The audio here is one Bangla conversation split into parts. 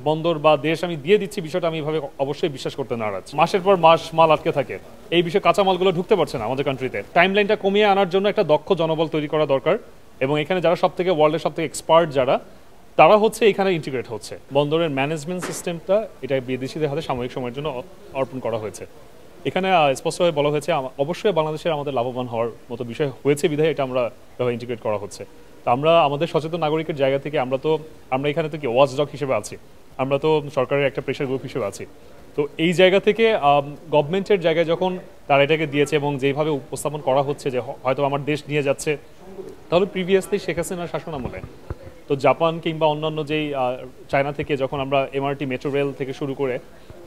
বন্দর বা দেশ আমি দিয়ে দিচ্ছি বিষয়টা আমি এভাবে অবশ্যই বিশ্বাস করতে নারাজ। মাসের পর মাস মাল আটকে থাকে, এই বিষয়ে কাঁচামালগুলো ঢুকতে পারছে না আমাদের কান্ট্রিতে। টাইমলাইনটা কমিয়ে আনার জন্য একটা দক্ষ জনবল তৈরি করা দরকার, এবং এখানে যারা সব থেকে ওয়ার্ল্ডের সব থেকে এক্সপার্ট যারা, তারা হচ্ছে এখানে ইন্টিগ্রেট হচ্ছে। বন্দরের ম্যানেজমেন্ট সিস্টেমটা এটা বিদেশিদের হাতে সাময়িক সময়ের জন্য অর্পণ করা হয়েছে। এখানে স্পষ্টভাবে বলা হয়েছে অবশ্যই বাংলাদেশের আমাদের লাভবান হওয়ার মতো বিষয় হয়েছে বিধায় এটা আমরা ইন্টিগ্রেট করা হচ্ছে। তো আমরা আমাদের সচেতন নাগরিকের জায়গা থেকে আমরা এখানে তো কি ওয়াচডগ হিসেবে আছি, আমরা তো সরকারের একটা প্রেশার গ্রুপ হিসেবে আছি। তো এই জায়গা থেকে গভর্নমেন্টের জায়গায় যখন তারা এটাকে দিয়েছে এবং যেভাবে উপস্থাপন করা হচ্ছে যে হয়তো আমার দেশ নিয়ে যাচ্ছে, তাহলে প্রিভিয়াসলি শেখ হাসিনার শাসন আমলে তো জাপান কিংবা অন্যান্য যেই চায়না থেকে যখন আমরা এমআরটি মেট্রো রেল থেকে শুরু করে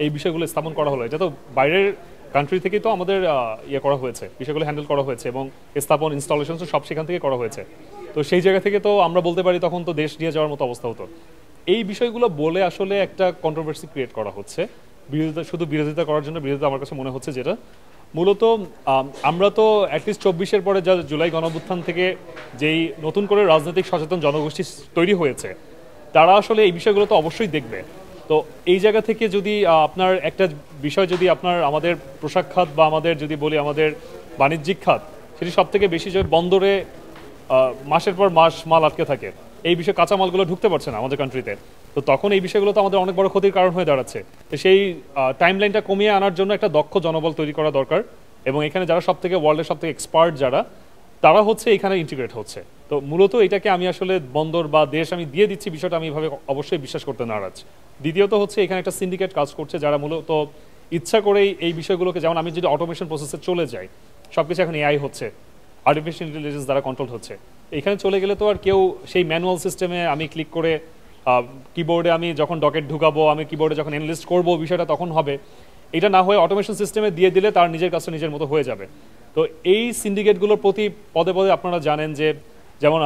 এই বিষয়গুলো স্থাপন করা হলো, এটা তো বাইরের কান্ট্রি থেকেই তো আমাদের ইয়ে করা হয়েছে, বিষয়গুলো হ্যান্ডেল করা হয়েছে এবং স্থাপন ইনস্টলেশন সব সেখান থেকে করা হয়েছে। তো সেই জায়গা থেকে তো আমরা বলতে পারি তখন তো দেশ নিয়ে যাওয়ার মতো অবস্থা হতো। এই বিষয়গুলো বলে আসলে একটা কন্ট্রোভার্সি ক্রিয়েট করা হচ্ছে, বিরোধিতা করার জন্য। বিরোধিতা আমার কাছে মনে হচ্ছে যেটা মূলত আমরা তো অ্যাটলিস্ট 24-এর পরে যা জুলাই গণঅভ্যুত্থান থেকে যেই নতুন করে রাজনৈতিক সচেতন জনগোষ্ঠী তৈরি হয়েছে, তারা আসলে এই বিষয়গুলো তো অবশ্যই দেখবে। তো এই জায়গা থেকে যদি আপনার একটা বিষয় যদি আপনার আমাদের পোশাক খাত বা আমাদের যদি বলি আমাদের বাণিজ্যিক খাত, সেটি সব থেকে বেশি যে বন্দরে মাসের পর মাস মাল আটকে থাকে, এই বিষয়ে কাঁচামালগুলো ঢুকতে পারছে না আমাদের কান্ট্রিতে। তো তখন এই বিষয়গুলো তো আমাদের অনেক বড় ক্ষতির কারণ হয়ে দাঁড়াচ্ছে। তো সেই টাইমলাইনটা কমিয়ে আনার জন্য একটা দক্ষ জনবল তৈরি করা দরকার, এবং এখানে যারা সব থেকে ওয়ার্ল্ডের সব থেকে এক্সপার্ট যারা, তারা হচ্ছে এখানে ইন্টিগ্রেট হচ্ছে। তো মূলত এটাকে আমি আসলে বন্দর বা দেশ আমি দিয়ে দিচ্ছি বিষয়টা আমি এভাবে অবশ্যই বিশ্বাস করতে নারাজ। দ্বিতীয়ত হচ্ছে এখানে একটা সিন্ডিকেট কাজ করছে যারা মূলত ইচ্ছা করেই এই বিষয়গুলোকে, যেমন আমি যদি অটোমেশন প্রসেসে চলে যাই, সব কিছু এখন এআই হচ্ছে, আর্টিফিশিয়াল ইন্টেলিজেন্স দ্বারা কন্ট্রোল হচ্ছে। এখানে চলে গেলে তো আর কেউ সেই ম্যানুয়াল সিস্টেমে আমি ক্লিক করে কিবোর্ডে আমি যখন ডকেট ঢুকাবো, আমি কিবোর্ডে যখন এনলিস্ট করবো, বিষয়টা তখন হবে। এটা না হয়ে অটোমেশন সিস্টেমে দিয়ে দিলে তার নিজের কাজটা নিজের মতো হয়ে যাবে। তো এই সিন্ডিকেটগুলোর প্রতি পদে পদে আপনারা জানেন যে যেমন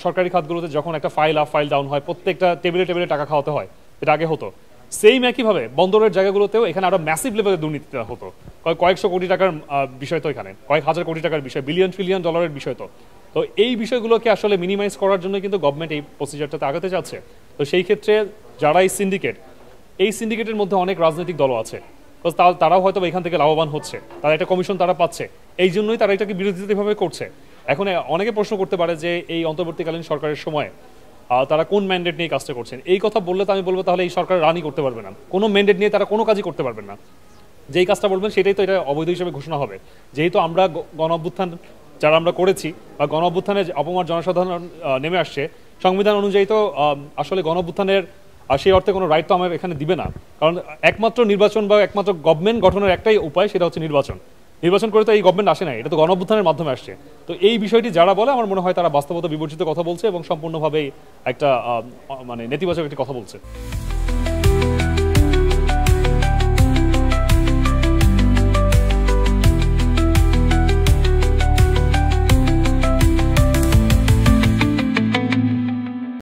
সরকারি খাতগুলোতে যখন একটা ফাইল আপ ফাইল ডাউন হয়, প্রত্যেকটা টেবিলে টেবিলে টাকা খাওয়াতে হয়, এটা আগে হতো। সেম একইভাবে বন্দরের জায়গাগুলোতেও এখানে আরো ম্যাসিভ লেভেলে দুর্নীতিটা হতো। কয়েকশো কোটি টাকার বিষয় তো, এখানে কয়েক হাজার কোটি টাকার বিষয়, বিলিয়ন ট্রিলিয়ন ডলারের বিষয় তো। তো এই বিষয়গুলোকে আসলে মিনিমাইজ করার জন্য কিন্তু গভর্নমেন্ট এই প্রসিজারটাতে আগাতে চাচ্ছে। তো সেই ক্ষেত্রে যারা এই সিন্ডিকেটের মধ্যে অনেক রাজনৈতিক দলও আছে, তারাও হয়তো এখান থেকে লাভবান হচ্ছে, তারা একটা কমিশন তারা পাচ্ছে, এই জন্যই তারা এটাকে বিরোধিতাভাবে করছে। এখন অনেকে প্রশ্ন করতে পারে যে এই অন্তর্বর্তীকালীন সরকারের সময় তারা কোন ম্যান্ডেট নিয়ে কাজটা করছেন। এই কথা বললে তো আমি বলবো তাহলে এই সরকার রানই করতে পারবে না, কোনো ম্যান্ডেট নিয়ে তারা কোনো কাজই করতে পারবেন না। যেই কাজটা বলবেন সেটাই তো এটা অবৈধ হিসেবে ঘোষণা হবে। যেহেতু আমরা গণ-অভ্যুত্থান যারা আমরা করেছি বা গণ-অভ্যুত্থানে অপমর জনসাধারণ নেমে আসছে, সংবিধান অনুযায়ী তো আসলে গণ-অভ্যুত্থানের সেই অর্থে কোনো রাইট তো আমার এখানে দিবে না। কারণ একমাত্র নির্বাচন বা একমাত্র গভর্নমেন্ট গঠনের একটাই উপায়, সেটা হচ্ছে নির্বাচন করে তো এই গভর্নমেন্ট আসে না, এটা তো গণ-অভ্যুত্থানের মাধ্যমে আসছে। তো এই বিষয়টি যারা বলে আমার মনে হয় তারা বাস্তবতা বিবর্জিত কথা বলছে এবং সম্পূর্ণভাবেই একটা মানে নেতিবাচক একটি কথা বলছে।